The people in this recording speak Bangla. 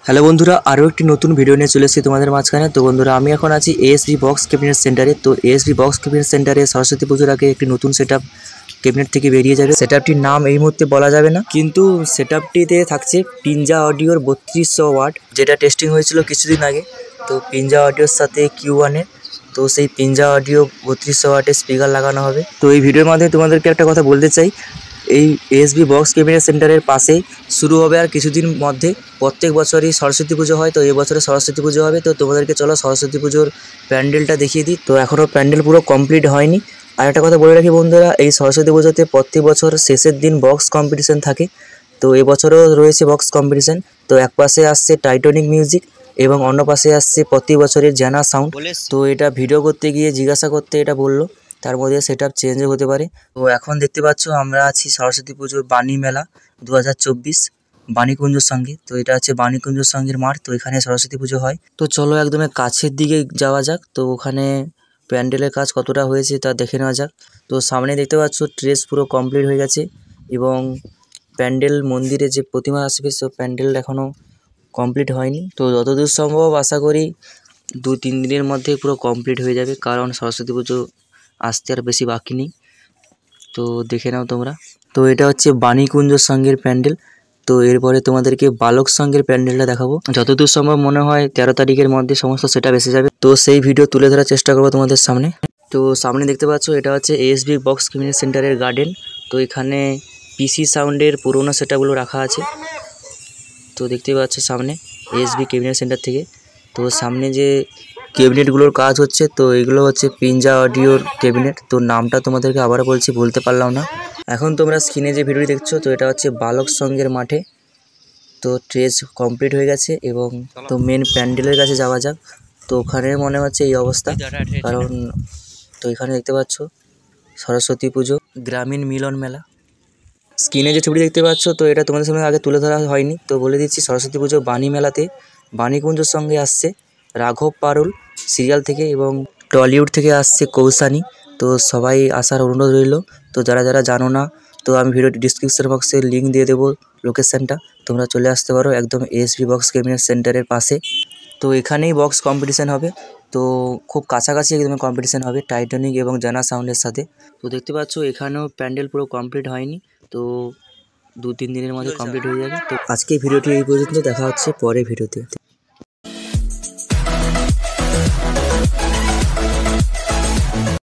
হ্যালো বন্ধুরা, আরও একটি নতুন ভিডিও নিয়ে চলে এসেছি তোমাদের মাঝখানে। তো বন্ধুরা, আমি এখন আছি এএসবি বক্স ক্যাবিনেট সেন্টারে। তো এএসবি বক্স ক্যাবিনেট সেন্টারে সরস্বতী পুজোর আগে একটি নতুন সেটআপ ক্যাবিনেট থেকে বেরিয়ে যাবে। সেটআপটির নাম এই মুহূর্তে বলা যাবে না, কিন্তু সেটআপটিতে থাকছে পিনজা অডিওর 3200 ওয়াট, যেটা টেস্টিং হয়েছিল কিছুদিন আগে। তো পিনজা অডিওর সাথে কিউ1-এর, তো সেই পিনজা অডিও 3200 ওয়াটের স্পিকার লাগানো হবে। তো এই ভিডিওর মাধ্যমে তোমাদেরকে একটা কথা বলতে চাই, এই এএসবি বক্স ক্যাবিনেট সেন্টারের পাশেই শুরু হবে আর কিছুদিন মধ্যে। প্রত্যেক বছরই সরস্বতী পুজো হয়, তো এই বছরে সরস্বতী পুজো হবে। তো তোমাদেরকে চলো সরস্বতী পুজোর প্যান্ডেলটা দেখিয়ে দিই। তো এখনও প্যান্ডেল পুরো কমপ্লিট হয়নি। আর একটা কথা বলে রাখি বন্ধুরা, এই সরস্বতী পুজোতে প্রত্যেক বছর শেষের দিন বক্স কম্পিটিশন থাকে। তো এবছরও রয়েছে বক্স কম্পিটিশন। তো এক পাশে আসছে টাইটানিক মিউজিক এবং অন্য পাশে আসছে প্রতি বছরের জানা সাউন্ড। তো এটা ভিডিও করতে গিয়ে জিজ্ঞাসা করতে এটা বললো, তার মধ্যে সেটআপ চেঞ্জও হতে পারে। তো এখন দেখতে পাচ্ছ আমরা আছি সরস্বতী পুজোর বাণী মেলা 2024 বাণীকুঞ্জর সঙ্গে। তো এটা হচ্ছে বাণীকুঞ্জর সঙ্গের মাঠ। তো এখানে সরস্বতী পুজো হয়। তো চলো একদম কাছের দিকে যাওয়া যাক। তো ওখানে প্যান্ডেলের কাজ কতটা হয়েছে তা দেখে নেওয়া যাক। তো সামনে দেখতে পাচ্ছ ট্রেস পুরো কমপ্লিট হয়ে গেছে এবং প্যান্ডেল মন্দিরে যে প্রতিমা আসবে সে প্যান্ডেল এখনও কমপ্লিট হয়নি। তো যতদূর সম্ভব আশা করি 2-3 দিনের মধ্যে পুরো কমপ্লিট হয়ে যাবে, কারণ সরস্বতী পুজো আসতে আর বেশি বাকি নেই। তো দেখে নাও তোমরা। তো এটা হচ্ছে বাণীকুঞ্জর সঙ্গের প্যান্ডেল। তো এরপরে তোমাদেরকে বালক সঙ্গের প্যান্ডেলটা দেখাবো। যতদূর সম্ভব মনে হয় 13 তারিখের মধ্যে সমস্ত সেটআপ এসে যাবে। তো সেই ভিডিও তুলে ধরার চেষ্টা করবো তোমাদের সামনে। তো সামনে দেখতে পাচ্ছ এটা হচ্ছে এএসবি বক্স ক্যাবিনেট সেন্টারের গার্ডেন। তো এখানে পিসি সাউন্ডের পুরোনো সেটআপগুলো রাখা আছে। তো দেখতেই পাচ্ছ সামনে এএসবি ক্যাবিনেট সেন্টার থেকে। তো সামনে যে ক্যাবিনেটগুলোর কাজ হচ্ছে, তো এগুলো হচ্ছে পিনজা অডিওর ক্যাবিনেট। তো নামটা তোমাদেরকে আবারও বলছি, বলতে পারলাম না। এখন তোমরা স্ক্রিনে যে ভিডিওটি দেখছো, তো এটা হচ্ছে বালক সঙ্গের মাঠে। তো ট্রেস কমপ্লিট হয়ে গেছে এবং তো মেন প্যান্ডেলের কাছে যাওয়া যাক। তো ওখানে মনে হচ্ছে এই অবস্থা, কারণ তো এখানে দেখতে পাচ্ছ সরস্বতী পুজো গ্রামীণ মিলন মেলা। স্ক্রিনে যে ছবিটি দেখতে পাচ্ছ, তো এটা তোমাদের সামনে আগে তুলে ধরা হয়নি, তো বলে দিচ্ছি। সরস্বতী পুজো বাণী মেলাতে বাণীকুঞ্জর সঙ্গে আসছে রাঘব পারুল সিরিয়াল থেকে এবং টলিউড থেকে আসছে কৌসানি। তো সবাই আসার অনুরোধ রইল। তো যারা যারা জানো না, তো আমি ভিডিও ডিসক্রিপশন বক্সে লিঙ্ক দিয়ে দেবো লোকেশানটা, তোমরা চলে আসতে পারো একদম এএসবি বক্স ক্যাবিনেট সেন্টারের পাশে। তো এখানেই বক্স কম্পিটিশান হবে। তো খুব কাছাকাছি একদম কম্পিটিশান হবে টাইটানিক এবং জানা সাউন্ডের সাথে। তো দেখতে পাচ্ছ এখানেও প্যান্ডেল পুরো কমপ্লিট হয়নি, তো 2-3 দিনের মধ্যে কমপ্লিট হয়ে যাবে। তো আজকে ভিডিওটি এই পর্যন্ত, দেখা হচ্ছে পরের ভিডিওতে।